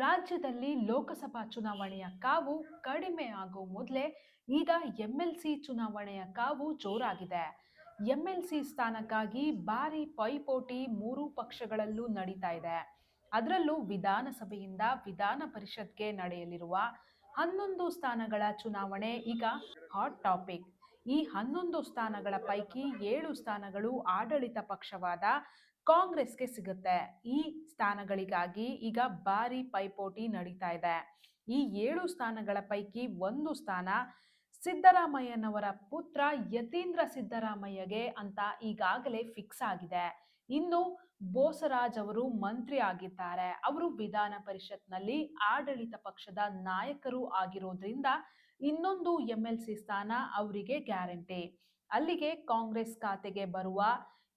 ರಾಜ್ಯದಲ್ಲಿ ಲೋಕಸಭಾ ಚುನಾವಣೆಯ ಕಾವು ಕಡಿಮೆ ಆಗೋ ಮೊದಲೇ ಈಗ ಎಂಎಲ್ಸಿ ಚುನಾವಣೆಯ ಕಾವು ಜೋರಾಗಿದೆ. ಎಂಎಲ್ಸಿ ಸ್ಥಾನಕ್ಕಾಗಿ ಭಾರಿ ಪೈಪೋಟಿ ಮೂರು ಪಕ್ಷಗಳಲ್ಲೂ ನಡೀತಾ ಇದೆ. ಅದರಲ್ಲೂ ವಿಧಾನಸಭೆಯಿಂದ ವಿಧಾನ ಪರಿಷತ್ಗೆ ನಡೆಯಲಿರುವ 11 ಸ್ಥಾನಗಳ ಚುನಾವಣೆ ಈಗ ಹಾಟ್ ಟಾಪಿಕ್. ಈ 11 ಸ್ಥಾನಗಳ ಪೈಕಿ 7 ಸ್ಥಾನಗಳು ಆಡಳಿತ ಪಕ್ಷವಾದ ಕಾಂಗ್ರೆಸ್ಗೆ ಸಿಗುತ್ತೆ. ಈ ಸ್ಥಾನಗಳಿಗಾಗಿ ಈಗ ಭಾರಿ ಪೈಪೋಟಿ ನಡೀತಾ ಇದೆ. ಈ 7 ಸ್ಥಾನಗಳ ಪೈಕಿ ಒಂದು ಸ್ಥಾನ ಸಿದ್ದರಾಮಯ್ಯನವರ ಪುತ್ರ ಯತೀಂದ್ರ ಸಿದ್ದರಾಮಯ್ಯಗೆ ಅಂತ ಈಗಾಗಲೇ ಫಿಕ್ಸ್ ಆಗಿದೆ. ಇನ್ನು ಬೋಸರಾಜ್ ಅವರು ಮಂತ್ರಿ ಆಗಿದ್ದಾರೆ. ಅವರು ವಿಧಾನ ಪರಿಷತ್ನಲ್ಲಿ ಆಡಳಿತ ಪಕ್ಷದ ನಾಯಕರು ಆಗಿರೋದ್ರಿಂದ ಇನ್ನೊಂದು ಎಂಎಲ್ಸಿ ಸ್ಥಾನ ಅವರಿಗೆ ಗ್ಯಾರಂಟಿ. ಅಲ್ಲಿಗೆ ಕಾಂಗ್ರೆಸ್ ಖಾತೆಗೆ ಬರುವ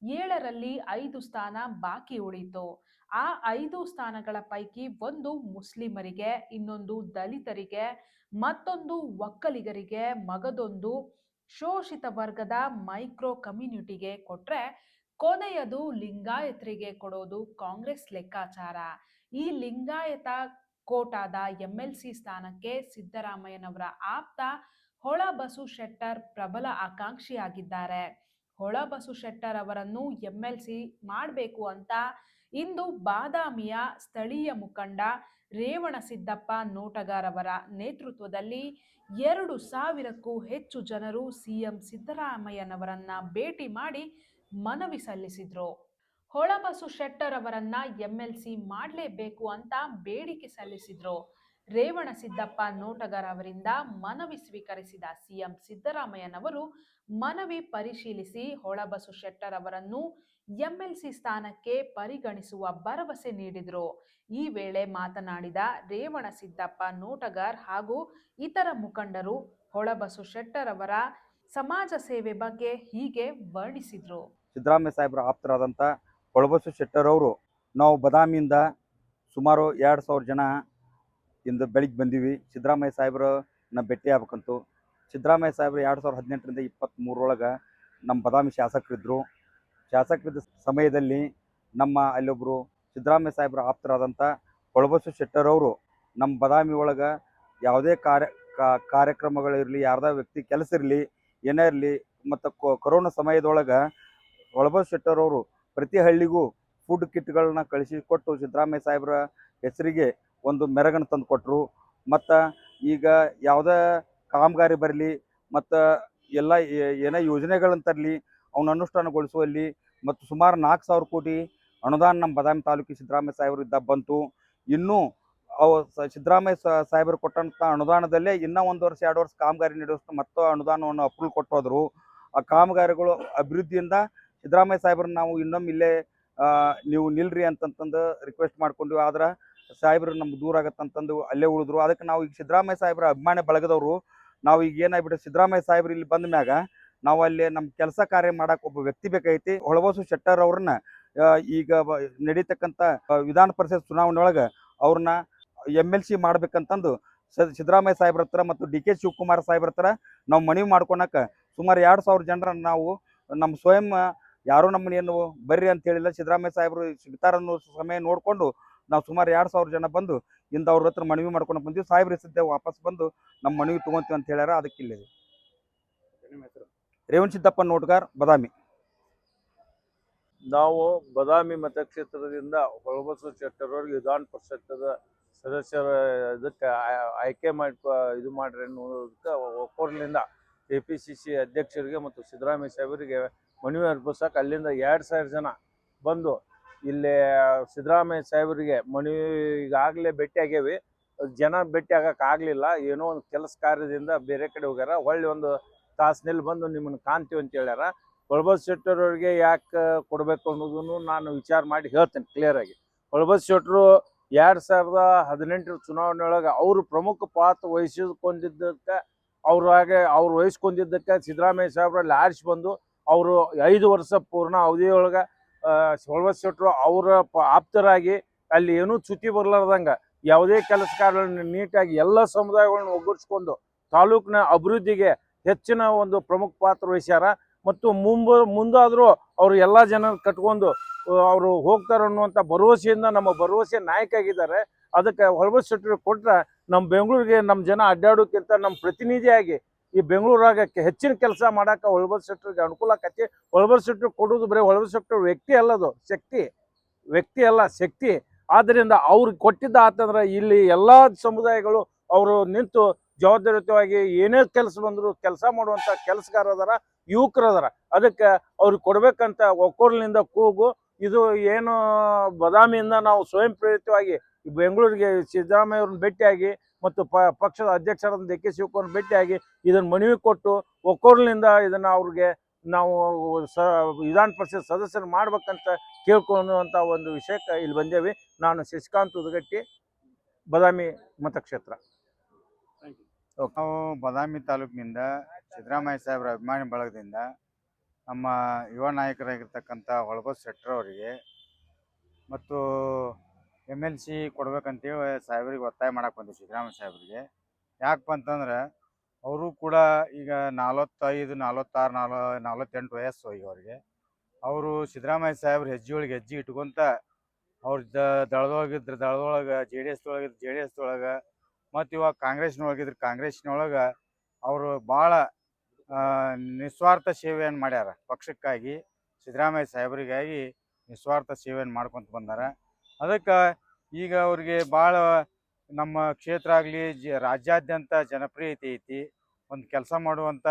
7ರಲ್ಲಿ 5 ಸ್ಥಾನ ಬಾಕಿ ಉಳಿತು. ಆ 5 ಸ್ಥಾನಗಳ ಪೈಕಿ ಒಂದು ಮುಸ್ಲಿಮರಿಗೆ, ಇನ್ನೊಂದು ದಲಿತರಿಗೆ, ಮತ್ತೊಂದು ಒಕ್ಕಲಿಗರಿಗೆ, ಮಗದೊಂದು ಶೋಷಿತ ವರ್ಗದ ಮೈಕ್ರೋ ಕಮ್ಯುನಿಟಿಗೆ ಕೊಟ್ರೆ ಕೊನೆಯದು ಲಿಂಗಾಯತರಿಗೆ ಕೊಡೋದು ಕಾಂಗ್ರೆಸ್ ಲೆಕ್ಕಾಚಾರ. ಈ ಲಿಂಗಾಯತ ಕೋಟಾದ ಎಂಎಲ್ಸಿ ಸ್ಥಾನಕ್ಕೆ ಸಿದ್ದರಾಮಯ್ಯನವರ ಆಪ್ತ ಹೊಳಬಸು ಶೆಟ್ಟರ್ ಪ್ರಬಲ ಆಕಾಂಕ್ಷಿಯಾಗಿದ್ದಾರೆ. ಹೊಳಬಸು ಶೆಟ್ಟರ್ ಅವರನ್ನು ಎಂಎಲ್ಸಿ ಮಾಡಬೇಕು ಅಂತ ಇಂದು ಬಾದಾಮಿಯ ಸ್ಥಳೀಯ ಮುಖಂಡ ರೇವಣಸಿದ್ದಪ್ಪ ನೋಟಗಾರ್ ಅವರ ನೇತೃತ್ವದಲ್ಲಿ 2,000ಕ್ಕೂ ಹೆಚ್ಚು ಜನರು ಸಿಎಂ ಸಿದ್ದರಾಮಯ್ಯನವರನ್ನ ಭೇಟಿ ಮಾಡಿ ಮನವಿ ಸಲ್ಲಿಸಿದ್ರು. ಹೊಳಬಸು ಶೆಟ್ಟರ್ ಅವರನ್ನ ಎಂಎಲ್ಸಿ ಮಾಡಲೇಬೇಕು ಅಂತ ಬೇಡಿಕೆ ಸಲ್ಲಿಸಿದ್ರು. ರೇವಣಸಿದ್ದಪ್ಪ ನೋಟಗಾರ್ ಅವರಿಂದ ಮನವಿ ಸ್ವೀಕರಿಸಿದ ಸಿಎಂ ಸಿದ್ದರಾಮಯ್ಯನವರು ಮನವಿ ಪರಿಶೀಲಿಸಿ ಹೊಳಬಸು ಶೆಟ್ಟರ್ ಅವರನ್ನು ಎಂಎಲ್ಸಿ ಸ್ಥಾನಕ್ಕೆ ಪರಿಗಣಿಸುವ ಭರವಸೆ ನೀಡಿದರು. ಈ ವೇಳೆ ಮಾತನಾಡಿದ ರೇವಣಸಿದ್ದಪ್ಪ ನೋಟಗಾರ್ ಹಾಗೂ ಇತರ ಮುಖಂಡರು ಹೊಳಬಸು ಶೆಟ್ಟರ್ ಅವರ ಸಮಾಜ ಸೇವೆ ಬಗ್ಗೆ ಹೀಗೆ ವರ್ಣಿಸಿದ್ರು. ಸಿದ್ದರಾಮಯ್ಯ ಸಾಹೇಬರ ಆಪ್ತರಾದಂಥ ಹೊಳಬಸು ಶೆಟ್ಟರ್ ಅವರು ನಾವು ಬಾದಾಮಿಯಿಂದ ಸುಮಾರು 2,000 ಜನ ಇಂದು ಬೆಳಿಗ್ಗೆ ಬಂದೀವಿ. ಸಿದ್ದರಾಮಯ್ಯ ಸಾಹೇಬ್ರನ್ನ ಭೇಟಿ ಆಗ್ಬೇಕಂತು. ಸಿದ್ದರಾಮಯ್ಯ ಸಾಹೇಬ್ರು 2018ರಿಂದ 23 ನಮ್ಮ ಬಾದಾಮಿ ಶಾಸಕರಿದ್ದರು. ಶಾಸಕರಿದ್ದ ಸಮಯದಲ್ಲಿ ನಮ್ಮ ಅಲ್ಲೊಬ್ಬರು ಸಿದ್ದರಾಮಯ್ಯ ಸಾಹೇಬ್ರ ಆಪ್ತರಾದಂಥ ಹೊಳಬಸು ಶೆಟ್ಟರ್ ಅವರು ನಮ್ಮ ಬಾದಾಮಿ ಒಳಗೆ ಯಾವುದೇ ಕಾರ್ಯಕ್ರಮಗಳಿರಲಿ, ಯಾರ್ದ ವ್ಯಕ್ತಿ ಕೆಲಸ ಇರಲಿ, ಏನೇ ಇರಲಿ, ಮತ್ತು ಕೊರೋನಾ ಸಮಯದೊಳಗೆ ಹೊಳಬಸು ಶೆಟ್ಟರ್ ಅವರು ಪ್ರತಿ ಹಳ್ಳಿಗೂ ಫುಡ್ ಕಿಟ್ಗಳನ್ನ ಕಳಿಸಿಕೊಟ್ಟು ಸಿದ್ದರಾಮಯ್ಯ ಸಾಹೇಬ್ರ ಹೆಸರಿಗೆ ಒಂದು ಮೆರಗನ್ನು ತಂದು ಕೊಟ್ಟರು. ಮತ್ತು ಈಗ ಯಾವುದೇ ಕಾಮಗಾರಿ ಬರಲಿ ಮತ್ತು ಎಲ್ಲ ಏನೇ ಯೋಜನೆಗಳನ್ನು ತರಲಿ ಅವನ್ನ ಅನುಷ್ಠಾನಗೊಳಿಸುವಲ್ಲಿ ಮತ್ತು ಸುಮಾರು 4,000 ಕೋಟಿ ಅನುದಾನ ನಮ್ಮ ಬಾದಾಮಿ ತಾಲೂಕಿಗೆ ಸಿದ್ದರಾಮಯ್ಯ ಸಾಹೇಬರು ಇದ್ದಾಗ ಬಂತು. ಇನ್ನೂ ಅವು ಸಿದ್ದರಾಮಯ್ಯ ಸಾಹೇಬರು ಕೊಟ್ಟಂಥ ಅನುದಾನದಲ್ಲೇ ಇನ್ನೂ 1 ವರ್ಷ 2 ವರ್ಷ ಕಾಮಗಾರಿ ನಡೆಸೋ ಮತ್ತು ಅನುದಾನವನ್ನು ಅಪ್ರೂವ್ ಕೊಟ್ಟು ಹೋದರು. ಆ ಕಾಮಗಾರಿಗಳು ಅಭಿವೃದ್ಧಿಯಿಂದ ಸಿದ್ದರಾಮಯ್ಯ ಸಾಹೇಬ್ರನ್ನ ನಾವು ಇನ್ನೊಮ್ಮೆ ಇಲ್ಲೇ ನೀವು ನಿಲ್ರಿ ಅಂತಂತಂದು ರಿಕ್ವೆಸ್ಟ್ ಮಾಡ್ಕೊಂಡ್ವಿ. ಆದ್ರೆ ಸಾಹೇಬ್ರು ನಮ್ಗೆ ದೂರ ಆಗತ್ತಂತಂದು ಅಲ್ಲೇ ಉಳಿದ್ರು. ಅದಕ್ಕೆ ನಾವು ಈಗ ಸಿದ್ದರಾಮಯ್ಯ ಸಾಹೇಬ್ರ ಅಭಿಮಾನಿ ಬಳಗದವರು ನಾವು ಈಗ ಏನಾಗ್ಬಿಟ್ಟು ಸಿದ್ದರಾಮಯ್ಯ ಸಾಹೇಬ್ರು ಇಲ್ಲಿ ಬಂದ ಮ್ಯಾಗ ನಾವು ಅಲ್ಲಿ ನಮ್ಮ ಕೆಲಸ ಕಾರ್ಯ ಮಾಡಕ್ಕೆ ಒಬ್ಬ ವ್ಯಕ್ತಿ ಬೇಕಾಗೈತಿ. ಹೊಳಬಸು ಶೆಟ್ಟರ್ ಅವ್ರನ್ನ ಈಗ ನಡೀತಕ್ಕಂಥ ವಿಧಾನ ಪರಿಷತ್ ಚುನಾವಣೆ ಒಳಗೆ ಅವ್ರನ್ನ ಎಂಎಲ್ಸಿ ಮಾಡ್ಬೇಕಂತಂದು ಸಿದ್ದರಾಮಯ್ಯ ಸಾಹೇಬ್ರ ಹತ್ರ ಮತ್ತು ಡಿ ಕೆ ಶಿವಕುಮಾರ್ ಸಾಹೇಬ್ರ ಹತ್ರ ನಾವು ಮನವಿ ಮಾಡ್ಕೊಳಕ್ಕೆ ಸುಮಾರು 2,000 ಜನರನ್ನು ನಾವು ನಮ್ಮ ಸ್ವಯಂ ಯಾರೂ ನಮ್ಮನ್ನೇನು ಬರ್ರಿ ಅಂತ ಹೇಳಿಲ್ಲ. ಸಿದ್ದರಾಮಯ್ಯ ಸಾಹೇಬರು ಸಿಗ್ತಾರನ್ನೋ ಸಮಯ ನೋಡಿಕೊಂಡು ನಾವು ಸುಮಾರು 2,000 ಜನ ಬಂದು ಇಂದ ಅವ್ರ ಹತ್ರ ಮನವಿ ಮಾಡ್ಕೊಂಡು ಬಂದೀವಿ. ಸಾಹೇಬ್ರ ಹೆಸರಿದ್ದೆ ವಾಪಸ್ ಬಂದು ನಮ್ಮ ಮನವಿ ತೊಗೊಂತೀವಿ ಅಂತ ಹೇಳ್ಯಾರ. ಅದಕ್ಕಿಲ್ಲ ರೇವಣಸಿದ್ದಪ್ಪ ನೋಟಗಾರ್, ಬಾದಾಮಿ. ನಾವು ಬಾದಾಮಿ ಮತಕ್ಷೇತ್ರದಿಂದ ಹೊಳಬಸು ಶೆಟ್ಟರ್ ಅವ್ರಿಗೆ ವಿಧಾನ ಪರಿಷತ್ತದ ಸದಸ್ಯರ ಇದಕ್ಕೆ ಆಯ್ಕೆ ಮಾಡಿ ಇದು ಮಾಡ್ರಿ ಅನ್ನೋದಕ್ಕೆ ಒಕ್ಕೊರ್ಲಿಂದ KPCC ಅಧ್ಯಕ್ಷರಿಗೆ ಮತ್ತು ಸಿದ್ದರಾಮಯ್ಯ ಸಾಹೇಬರಿಗೆ ಮನವಿ ಅರ್ಪಿಸಕ್ಕೆ ಅಲ್ಲಿಂದ 2,000 ಜನ ಬಂದು ಇಲ್ಲಿ ಸಿದ್ದರಾಮಯ್ಯ ಸಾಹೇಬರಿಗೆ ಮನವಿ ಈಗಾಗಲೇ ಭೇಟಿ ಆಗೇವಿ. ಜನ ಭೇಟಿ ಆಗಕ್ಕೆ ಆಗಲಿಲ್ಲ, ಏನೋ ಒಂದು ಕೆಲಸ ಕಾರ್ಯದಿಂದ ಬೇರೆ ಕಡೆ ಹೋಗ್ಯಾರ. ಹೊಳ್ಳಿ 1 ತಾಸಿನಲ್ಲಿ ಬಂದು ನಿಮ್ಮನ್ನು ಕಾಣ್ತೀವಿ ಅಂತ ಹೇಳ್ಯಾರ. ಹೊಳಬಸು ಶೆಟ್ಟರ್ ಅವ್ರಿಗೆ ಯಾಕೆ ಕೊಡಬೇಕು ಅನ್ನೋದನ್ನು ನಾನು ವಿಚಾರ ಮಾಡಿ ಹೇಳ್ತೇನೆ ಕ್ಲಿಯರಾಗಿ. ಹೊಳಬಸು ಶೆಟ್ಟರು 2018 ಚುನಾವಣೆ ಒಳಗೆ ಅವರು ಪ್ರಮುಖ ಪಾತ್ರ ವಹಿಸಿಕೊಂಡಿದ್ದಕ್ಕೆ ಅವ್ರು ವಹಿಸ್ಕೊಂಡಿದ್ದಕ್ಕೆ ಸಿದ್ದರಾಮಯ್ಯ ಸಾಹೇಬ್ರಲ್ಲಿ ಆರಿಸಿ ಬಂದು ಅವರು 5 ವರ್ಷ ಪೂರ್ಣ ಅವಧಿಯೊಳಗೆ ಹೊಳಬಸು ಶೆಟ್ಟರು ಅವರ ಆಪ್ತರಾಗಿ ಅಲ್ಲಿ ಏನೂ ಚ್ಯುತಿ ಬರಲಾರ್ದಂಗೆ ಯಾವುದೇ ಕೆಲಸ ಕಾರ್ಯಗಳನ್ನು ನೀಟಾಗಿ ಎಲ್ಲ ಸಮುದಾಯಗಳನ್ನ ಒಗ್ಗೂಡಿಸ್ಕೊಂಡು ತಾಲೂಕಿನ ಅಭಿವೃದ್ಧಿಗೆ ಹೆಚ್ಚಿನ ಒಂದು ಪ್ರಮುಖ ಪಾತ್ರ ವಹಿಸ್ಯಾರ. ಮತ್ತು ಮುಂದಾದರೂ ಅವರು ಎಲ್ಲ ಜನ ಕಟ್ಕೊಂಡು ಅವರು ಹೋಗ್ತಾರೆ ಅನ್ನುವಂಥ ಭರವಸೆಯಿಂದ ನಮ್ಮ ಭರವಸೆ ನಾಯಕ ಆಗಿದ್ದಾರೆ. ಅದಕ್ಕೆ ಹೊಳಬಸ್ ಶೆಟ್ಟರ್ ಕೊಟ್ರೆ ನಮ್ಮ ಬೆಂಗಳೂರಿಗೆ ನಮ್ಮ ಜನ ಅಡ್ಡಾಡೋಕ್ಕಿಂತ ನಮ್ಮ ಪ್ರತಿನಿಧಿಯಾಗಿ ಈ ಬೆಂಗಳೂರಾಗ ಹೆಚ್ಚಿನ ಕೆಲಸ ಮಾಡಕ್ಕೆ ಹೊಳಬಸ್ ಶೆಟ್ಟರ್ಗೆ ಅನುಕೂಲ ಆಕತಿ. ಹೊಳಬಸ್ ಶೆಟ್ಟರ್ ಕೊಡೋದು ಬರೀ ಹೊಳಬಸ್ ಶೆಟ್ಟರ್ ವ್ಯಕ್ತಿ ಅಲ್ಲದು, ಶಕ್ತಿ, ವ್ಯಕ್ತಿ ಅಲ್ಲ ಶಕ್ತಿ. ಆದ್ದರಿಂದ ಅವ್ರಿಗೆ ಕೊಟ್ಟಿದ್ದ ಆತಂದ್ರೆ ಇಲ್ಲಿ ಎಲ್ಲ ಸಮುದಾಯಗಳು ಅವರು ನಿಂತು ಜವಾಬ್ದಾರಿಯುತವಾಗಿ ಏನೇ ಕೆಲಸ ಬಂದರೂ ಕೆಲಸ ಮಾಡುವಂಥ ಕೆಲಸಗಾರ ಅದಾರ, ಯುವಕರು ಅದಾರ. ಅದಕ್ಕೆ ಅವ್ರಿಗೆ ಕೊಡ್ಬೇಕಂತ ಒಕ್ಕೊರ್ಲಿನಿಂದ ಕೂಗು. ಇದು ಏನು ಬದಾಮಿಯಿಂದ ನಾವು ಸ್ವಯಂ ಪ್ರೇರಿತವಾಗಿ ಬೆಂಗಳೂರಿಗೆ ಸಿದ್ದರಾಮಯ್ಯ ಅವ್ರನ್ನ ಭೇಟಿಯಾಗಿ ಮತ್ತು ಪಕ್ಷದ ಅಧ್ಯಕ್ಷರಾದ ಡಿ ಕೆ ಶಿವಕುಮಾರ್ ಭೇಟಿಯಾಗಿ ಇದನ್ನು ಮನವಿ ಕೊಟ್ಟು ಒಕ್ಕೊರ್ಲಿನಿಂದ ಇದನ್ನು ಅವ್ರಿಗೆ ನಾವು ವಿಧಾನ ಪರಿಷತ್ ಸದಸ್ಯರು ಮಾಡ್ಬೇಕಂತ ಕೇಳ್ಕೊಳ್ಳುವಂಥ ಒಂದು ವಿಷಯಕ್ಕೆ ಇಲ್ಲಿ ಬಂದೇವಿ. ನಾನು ಶಶಿಕಾಂತ್ ಉದಗಟ್ಟಿ, ಬದಾಮಿ ಮತಕ್ಷೇತ್ರ. ನಾವು ಬದಾಮಿ ತಾಲೂಕಿನಿಂದ ಸಿದ್ದರಾಮಯ್ಯ ಸಾಹೇಬ್ರ ಅಭಿಮಾನಿ ಬಳಗದಿಂದ ನಮ್ಮ ಯುವ ನಾಯಕರಾಗಿರ್ತಕ್ಕಂಥ ಹೊಳಬಸ್ ಶೆಟ್ಟರ್ ಅವರಿಗೆ ಮತ್ತು MLC ಕೊಡ್ಬೇಕಂತೇಳಿ ಸಾಹೇಬ್ರಿಗೆ ಒತ್ತಾಯ ಮಾಡಕ್ಕೆ ಬಂದ್ವಿ. ಸಿದ್ದರಾಮಯ್ಯ ಸಾಹೇಬ್ರಿಗೆ ಯಾಕಪ್ಪ ಅಂತಂದ್ರೆ ಅವರು ಕೂಡ ಈಗ 45, 46, 48 ವಯಸ್ಸು ಈಗ ಅವ್ರಿಗೆ. ಅವರು ಸಿದ್ದರಾಮಯ್ಯ ಸಾಹೇಬ್ರ ಹೆಜ್ಜೆ ಇಟ್ಕೊಂತ ಅವ್ರ ದಳದೊಳಗಿದ್ರೆ ದಳದೊಳಗೆ, JDS ಒಳಗಿದ್ರೆ JDS ಒಳಗೆ, ಮತ್ತು ಇವಾಗ ಕಾಂಗ್ರೆಸ್ನೊಳಗಿದ್ರೆ ಕಾಂಗ್ರೆಸ್ನೊಳಗೆ ಅವರು ಭಾಳ ನಿಸ್ವಾರ್ಥ ಸೇವೆಯನ್ನು ಮಾಡ್ಯಾರ. ಪಕ್ಷಕ್ಕಾಗಿ ಸಿದ್ದರಾಮಯ್ಯ ಸಾಹೇಬ್ರಿಗಾಗಿ ನಿಸ್ವಾರ್ಥ ಸೇವೆಯನ್ನು ಮಾಡ್ಕೊತ ಬಂದಾರ. ಅದಕ್ಕೆ ಈಗ ಅವ್ರಿಗೆ ಭಾಳ ನಮ್ಮ ಕ್ಷೇತ್ರ ಆಗಲಿ ರಾಜ್ಯಾದ್ಯಂತ ಜನಪ್ರಿಯತೆ ಐತಿ, ಒಂದು ಕೆಲಸ ಮಾಡುವಂಥ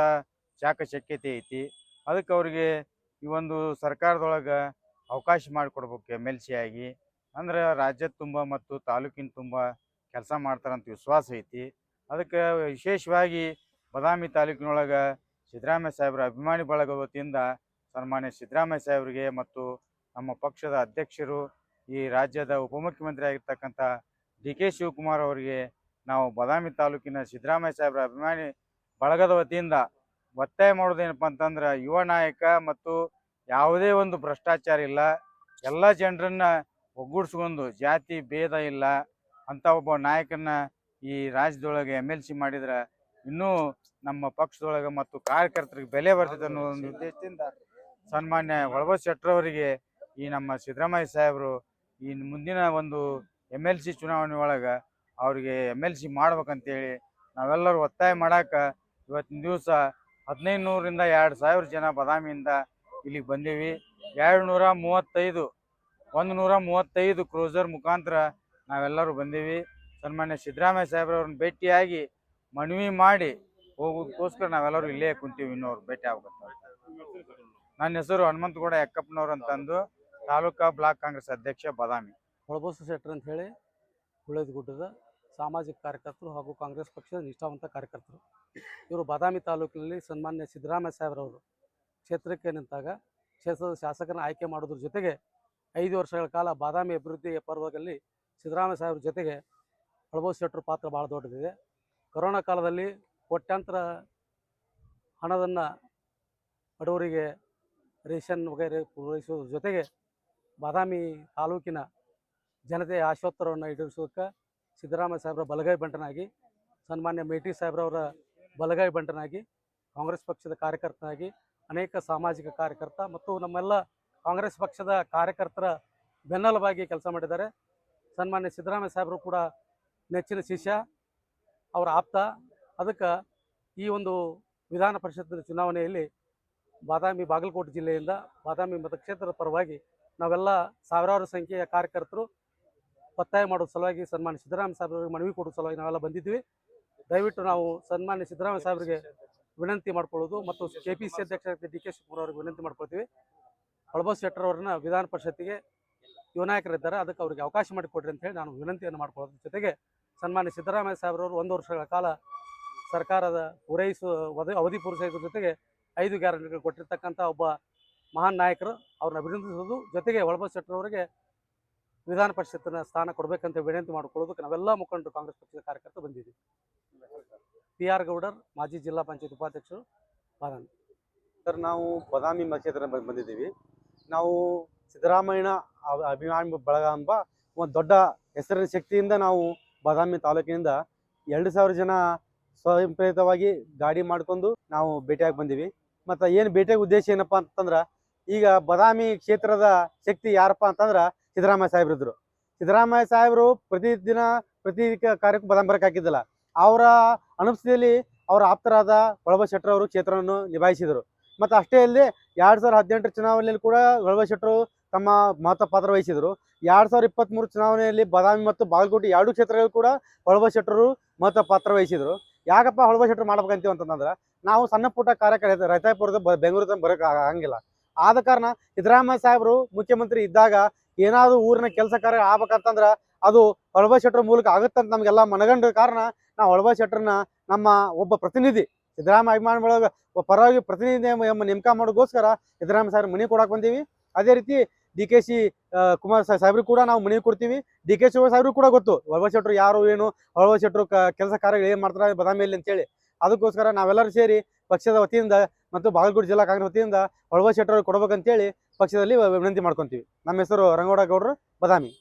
ಚಾಕಚಕ್ಯತೆ ಐತಿ. ಅದಕ್ಕೆ ಅವ್ರಿಗೆ ಈ ಒಂದು ಸರ್ಕಾರದೊಳಗೆ ಅವಕಾಶ ಮಾಡಿಕೊಡ್ಬೇಕು MLC ಆಗಿ. ಅಂದ್ರೆ ರಾಜ್ಯದ ತುಂಬ ಮತ್ತು ತಾಲೂಕಿನ ತುಂಬ ಕೆಲಸ ಮಾಡ್ತಾರಂತ ವಿಶ್ವಾಸ ಐತಿ. ಅದಕ್ಕೆ ವಿಶೇಷವಾಗಿ ಬದಾಮಿ ತಾಲೂಕಿನೊಳಗೆ ಸಿದ್ದರಾಮಯ್ಯ ಸಾಹೇಬ್ರ ಅಭಿಮಾನಿ ಬಳಗದ ವತಿಯಿಂದ ಸನ್ಮಾನ್ಯ ಸಿದ್ದರಾಮಯ್ಯ ಸಾಹೇಬ್ರಿಗೆ ಮತ್ತು ನಮ್ಮ ಪಕ್ಷದ ಅಧ್ಯಕ್ಷರು, ಈ ರಾಜ್ಯದ ಉಪಮುಖ್ಯಮಂತ್ರಿ ಆಗಿರ್ತಕ್ಕಂಥ ಡಿ ಕೆ ಶಿವಕುಮಾರ್ ಅವರಿಗೆ ನಾವು ಬದಾಮಿ ತಾಲೂಕಿನ ಸಿದ್ದರಾಮಯ್ಯ ಸಾಹೇಬ್ರ ಅಭಿಮಾನಿ ಬಳಗದ ವತಿಯಿಂದ ಒತ್ತಾಯ ಮಾಡೋದೇನಪ್ಪ ಅಂತಂದ್ರೆ, ಯುವ ನಾಯಕ ಮತ್ತು ಯಾವುದೇ ಒಂದು ಭ್ರಷ್ಟಾಚಾರ ಇಲ್ಲ, ಎಲ್ಲ ಜನರನ್ನ ಒಗ್ಗೂಡಿಸ್ಕೊಂಡು ಜಾತಿ ಭೇದ ಇಲ್ಲ ಅಂತ ಒಬ್ಬ ನಾಯಕನ ಈ ರಾಜ್ಯದೊಳಗೆ MLC ಮಾಡಿದ್ರೆ ಇನ್ನೂ ನಮ್ಮ ಪಕ್ಷದೊಳಗೆ ಮತ್ತು ಕಾರ್ಯಕರ್ತರಿಗೆ ಬೆಲೆ ಬರ್ತದೆ ಅನ್ನೋ ಒಂದು ಉದ್ದೇಶದಿಂದ ಸನ್ಮಾನ್ಯ ಹೊಳಬಸ್ ಶೆಟ್ಟರ್ ಅವರಿಗೆ ಈ ನಮ್ಮ ಸಿದ್ದರಾಮಯ್ಯ ಸಾಹೇಬರು ಈ ಮುಂದಿನ ಒಂದು MLC ಚುನಾವಣೆ ಒಳಗೆ ಅವರಿಗೆ MLC ಮಾಡ್ಬೇಕಂತೇಳಿ ನಾವೆಲ್ಲರೂ ಒತ್ತಾಯ ಮಾಡಕ್ಕೆ ಇವತ್ತಿನ ದಿವಸ 1500ರಿಂದ 2000 ಜನ ಬದಾಮಿಯಿಂದ ಇಲ್ಲಿಗೆ ಬಂದೀವಿ. 135 ಕ್ರೂಸರ್ ಮುಖಾಂತರ ನಾವೆಲ್ಲರೂ ಬಂದೀವಿ. ಸನ್ಮಾನ್ಯ ಸಿದ್ದರಾಮಯ್ಯ ಸಾಹೇಬ್ರವ್ರನ್ನ ಭೇಟಿಯಾಗಿ ಮನವಿ ಮಾಡಿ ಹೋಗೋದಕ್ಕೋಸ್ಕರ ನಾವೆಲ್ಲರೂ ಇಲ್ಲೇ ಕುಂತೀವಿ, ಇನ್ನೋರು ಭೇಟಿ ಆಗ್ಬೇಕಂತ. ನನ್ನ ಹೆಸರು ಹನುಮಂತಗೌಡ ಎಕ್ಕಪ್ಪನವ್ರು ಅಂತಂದು, ತಾಲೂಕಾ ಬ್ಲಾಕ್ ಕಾಂಗ್ರೆಸ್ ಅಧ್ಯಕ್ಷ, ಬದಾಮಿ. ಹೊಳಬಸ್ ಶೆಟ್ಟರ್ ಅಂತ ಹೇಳಿ ಗುಡ್ಡದ ಸಾಮಾಜಿಕ ಕಾರ್ಯಕರ್ತರು ಹಾಗೂ ಕಾಂಗ್ರೆಸ್ ಪಕ್ಷದ ನಿಷ್ಠಾವಂತ ಕಾರ್ಯಕರ್ತರು. ಇವರು ಬಾದಾಮಿ ತಾಲೂಕಿನಲ್ಲಿ ಸನ್ಮಾನ್ಯ ಸಿದ್ದರಾಮಯ್ಯ ಸಾಹೇಬ್ರವರು ಕ್ಷೇತ್ರಕ್ಕೆ ನಿಂತಾಗ ಕ್ಷೇತ್ರದ ಶಾಸಕರನ್ನ ಆಯ್ಕೆ ಮಾಡೋದ್ರ ಜೊತೆಗೆ 5 ವರ್ಷಗಳ ಕಾಲ ಬಾದಾಮಿ ಅಭಿವೃದ್ಧಿ ಪರ್ವದಲ್ಲಿ ಸಿದ್ದರಾಮಯ್ಯ ಸಾಹೇಬ್ರ ಜೊತೆಗೆ ಹೊಳಬಸ್ ಶೆಟ್ಟರ್ ಪಾತ್ರ ಭಾಳ ದೊಡ್ಡದಿದೆ. ಕೊರೋನಾ ಕಾಲದಲ್ಲಿ ಕೋಟ್ಯಾಂತರ ಹಣವನ್ನು ಬಡವರಿಗೆ ರೇಷನ್ ವಗೈರೆ ಪೂರೈಸುವುದ್ರ ಜೊತೆಗೆ ಬಾದಾಮಿ ತಾಲೂಕಿನ ಜನತೆಯ ಆಶೋತ್ತರವನ್ನು ಈಡೇರಿಸೋದಕ್ಕೆ ಸಿದ್ದರಾಮಯ್ಯ ಸಾಹೇಬ್ರ ಬಲಗೈ ಬಂಟನಾಗಿ, ಸನ್ಮಾನ್ಯ ಮೇಟಿ ಸಾಹೇಬ್ರವರ ಬಲಗೈ ಬಂಟನಾಗಿ, ಕಾಂಗ್ರೆಸ್ ಪಕ್ಷದ ಕಾರ್ಯಕರ್ತನಾಗಿ, ಅನೇಕ ಸಾಮಾಜಿಕ ಕಾರ್ಯಕರ್ತ ಮತ್ತು ನಮ್ಮೆಲ್ಲ ಕಾಂಗ್ರೆಸ್ ಪಕ್ಷದ ಕಾರ್ಯಕರ್ತರ ಬೆನ್ನೆಲುಬಾಗಿ ಕೆಲಸ ಮಾಡಿದ್ದಾರೆ. ಸನ್ಮಾನ್ಯ ಸಿದ್ದರಾಮಯ್ಯ ಸಾಹೇಬರು ಕೂಡ ನೆಚ್ಚಿನ ಶಿಷ್ಯ, ಅವರ ಆಪ್ತ. ಅದಕ್ಕೆ ಈ ಒಂದು ವಿಧಾನ ಪರಿಷತ್ತಿನ ಚುನಾವಣೆಯಲ್ಲಿ ಬಾಗಲಕೋಟೆ ಜಿಲ್ಲೆಯಿಂದ ಬಾದಾಮಿ ಮತಕ್ಷೇತ್ರದ ಪರವಾಗಿ ನಾವೆಲ್ಲ ಸಾವಿರಾರು ಸಂಖ್ಯೆಯ ಕಾರ್ಯಕರ್ತರು ಒತ್ತಾಯ ಮಾಡೋ ಸಲುವಾಗಿ ಸನ್ಮಾನ್ಯ ಸಿದ್ದರಾಮಯ್ಯ ಸಾಹೇಬ್ರಿಗೆ ಮನವಿ ಕೊಡೋ ಸಲುವಾಗಿ ನಾವೆಲ್ಲ ಬಂದಿದ್ವಿ. ದಯವಿಟ್ಟು ನಾವು ಸನ್ಮಾನ್ಯ ಸಿದ್ದರಾಮಯ್ಯ ಸಾಹೇಬ್ರಿಗೆ ವಿನಂತಿ ಮಾಡ್ಕೊಳ್ಳೋದು ಮತ್ತು KPC ಅಧ್ಯಕ್ಷ ಡಿ ಕೆ ಶಿವಕುಮಾರ್ ಅವ್ರಿಗೆ ವಿನಂತಿ ಮಾಡ್ಕೊಳ್ತೀವಿ. ಹೊಳಬಸ್ ಶೆಟ್ಟರ್ ಅವ್ರನ್ನ ವಿಧಾನ ಪರಿಷತ್ತಿಗೆ ಯುವ ನಾಯಕರಿದ್ದಾರೆ, ಅದಕ್ಕೆ ಅವ್ರಿಗೆ ಅವಕಾಶ ಮಾಡಿಕೊಡ್ರಿ ಅಂತ ಹೇಳಿ ನಾನು ವಿನಂತಿಯನ್ನು ಮಾಡ್ಕೊಳ್ಳೋದ್ರ ಜೊತೆಗೆ ಸನ್ಮಾನ್ಯ ಸಿದ್ದರಾಮಯ್ಯ ಸಾಹೇಬ್ರವರು 1 ವರ್ಷಗಳ ಕಾಲ ಸರ್ಕಾರದ ಅವಧಿ ಪೂರೈಸೋದ್ರ ಜೊತೆಗೆ 5 ಗ್ಯಾರಂಟಿಗಳು ಕೊಟ್ಟಿರ್ತಕ್ಕಂಥ ಒಬ್ಬ ಮಹಾನ್ ನಾಯಕರು, ಅವ್ರನ್ನ ಅಭಿನಂದಿಸೋದು ಜೊತೆಗೆ ಹೊಳಬಸ್ ಶೆಟ್ಟರ್ ಅವರಿಗೆ ವಿಧಾನ ಪರಿಷತ್ತಿನ ಸ್ಥಾನ ಕೊಡಬೇಕಂತ ವಿನಂತಿ ಮಾಡಿಕೊಳ್ಳೋದಕ್ಕೆ ನಾವೆಲ್ಲ ಮುಖಂಡರು ಕಾಂಗ್ರೆಸ್ ಪಕ್ಷದ ಕಾರ್ಯಕರ್ತರು ಬಂದಿದ್ದೀವಿ. PR ಗೌಡರ್, ಮಾಜಿ ಜಿಲ್ಲಾ ಪಂಚಾಯತ್ ಉಪಾಧ್ಯಕ್ಷರು, ಬಾದಾಮಿ. ಸರ್, ನಾವು ಬದಾಮಿ ಮತಕ್ಷೇತ್ರ ಬಂದಿದ್ದೀವಿ. ನಾವು ಸಿದ್ದರಾಮಯ್ಯನ ಅಭಿಮಾನಿ ಬಳಗ ಎಂಬ ಒಂದು ದೊಡ್ಡ ಹೆಸರಿನ ಶಕ್ತಿಯಿಂದ ನಾವು ಬಾದಾಮಿ ತಾಲೂಕಿನಿಂದ 2000 ಜನ ಸ್ವಯಂ ಪ್ರೇರಿತವಾಗಿ ಗಾಡಿ ಮಾಡ್ಕೊಂಡು ನಾವು ಭೇಟಿಯಾಗಿ ಬಂದೀವಿ. ಮತ್ತು ಏನು ಭೇಟಿಯಾಗ ಉದ್ದೇಶ ಏನಪ್ಪ ಅಂತಂದ್ರೆ ಈಗ ಬಾದಾಮಿ ಕ್ಷೇತ್ರದ ಶಕ್ತಿ ಯಾರಪ್ಪ ಅಂತಂದ್ರೆ ಸಿದ್ದರಾಮಯ್ಯ ಸಾಹೇಬ್ರಿದ್ರು. ಸಿದ್ದರಾಮಯ್ಯ ಸಾಹೇಬರು ಪ್ರತಿ ಕಾರ್ಯಕ್ಕೂ ಬಾದಾಮಿ ಬರಕ್ಕೆ ಹಾಕಿದ್ದಿಲ್ಲ. ಅವರ ಅನುಪಸ್ಥಿತಿಯಲ್ಲಿ ಅವರ ಆಪ್ತರಾದ ಹೊಳಬ ಶೆಟ್ಟರ್ ಅವರು ಕ್ಷೇತ್ರವನ್ನು ನಿಭಾಯಿಸಿದರು. ಮತ್ತು ಅಷ್ಟೇ ಅಲ್ಲದೆ 2018 ಚುನಾವಣೆಯಲ್ಲಿ ಕೂಡ ಹೊಳಬ ಶೆಟ್ಟರು ತಮ್ಮ ಮಹತ್ವ ಪಾತ್ರ ವಹಿಸಿದರು. 2023 ಚುನಾವಣೆಯಲ್ಲಿ ಬಾದಾಮಿ ಮತ್ತು ಬಾಗಲಕೋಟೆ ಎರಡೂ ಕ್ಷೇತ್ರಗಳು ಕೂಡ ಹೊಳಬ ಶೆಟ್ಟರು ಮಹತ್ವ ಪಾತ್ರ ವಹಿಸಿದರು. ಯಾಕಪ್ಪ ಹೊಳಬ ಶೆಟ್ಟರು ಮಾಡ್ಬೇಕಂತೀವಿ ಅಂತಂದ್ರೆ ನಾವು ಸಣ್ಣ ಪುಟ್ಟ ಕಾರ್ಯಕ್ರಮ ರೈತಾಪುರದ ಬೆಂಗಳೂರು ಬರೋಕೆ ಆಗಂಗಿಲ್ಲ. ಆದ ಕಾರಣ ಸಿದ್ದರಾಮಯ್ಯ ಸಾಹೇಬರು ಮುಖ್ಯಮಂತ್ರಿ ಇದ್ದಾಗ ಏನಾದರೂ ಊರಿನ ಕೆಲಸ ಕಾರ್ಯ ಆಗ್ಬೇಕಂತಂದ್ರೆ ಅದು ಹೊಳಬ ಶೆಟ್ಟರ್ ಮೂಲಕ ಆಗುತ್ತಂತ ನಮಗೆಲ್ಲ ಮನಗಂಡ ಕಾರಣ ನಾವು ಹೊಳಬ ಶೆಟ್ಟರ್ನ ನಮ್ಮ ಒಬ್ಬ ಪ್ರತಿನಿಧಿ ಸಿದ್ದರಾಮಯ್ಯ ಅಭಿಮಾನಿಗಳ ಪರವಾಗಿ ಪ್ರತಿನಿಧಿ ಎಂಬ ನೇಮಕ ಮಾಡೋಕ್ಕೋಸ್ಕರ ಸಿದ್ದರಾಮಯ್ಯ ಸಾಹೇಬ್ರ ಮನೆ ಕೊಡಕ್ಕೆ ಬಂದೀವಿ. ಅದೇ ರೀತಿ DK ಕುಮಾರ್ ಸಾಹೇಬ್ರಿಗೆ ಕೂಡ ನಾವು ಮನೆ ಕೊಡ್ತೀವಿ. DK ಸಾಹೇಬ್ರಿಗೆ ಕೂಡ ಗೊತ್ತು ಹೊಳಬ ಶೆಟ್ಟರು ಯಾರು ಏನು, ಹೊಳಬ ಶೆಟ್ಟರು ಕೆಲಸ ಕಾರ್ಯಗಳು ಏನು ಮಾಡ್ತಾರೆ ಬಾದಾಮಿಯಲ್ಲಿ ಅಂತೇಳಿ. ಅದಕ್ಕೋಸ್ಕರ ನಾವೆಲ್ಲರೂ ಸೇರಿ ಪಕ್ಷದ ವತಿಯಿಂದ ಮತ್ತು ಬಾಗಲಕೋಟೆ ಜಿಲ್ಲಾ ಕಾಂಗ್ರೆಸ್ ವತಿಯಿಂದ ಹೊಳಬ ಶೆಟ್ಟರ್ ಕೊಡ್ಬೇಕಂತೇಳಿ ಪಕ್ಷದಲ್ಲಿ ವಿನಂತಿ ಮಾಡ್ಕೊತೀವಿ. ನಮ್ಮ ಹೆಸರು ರಂಗಗೌಡ ಗೌಡ್ರು, ಬಾದಾಮಿ.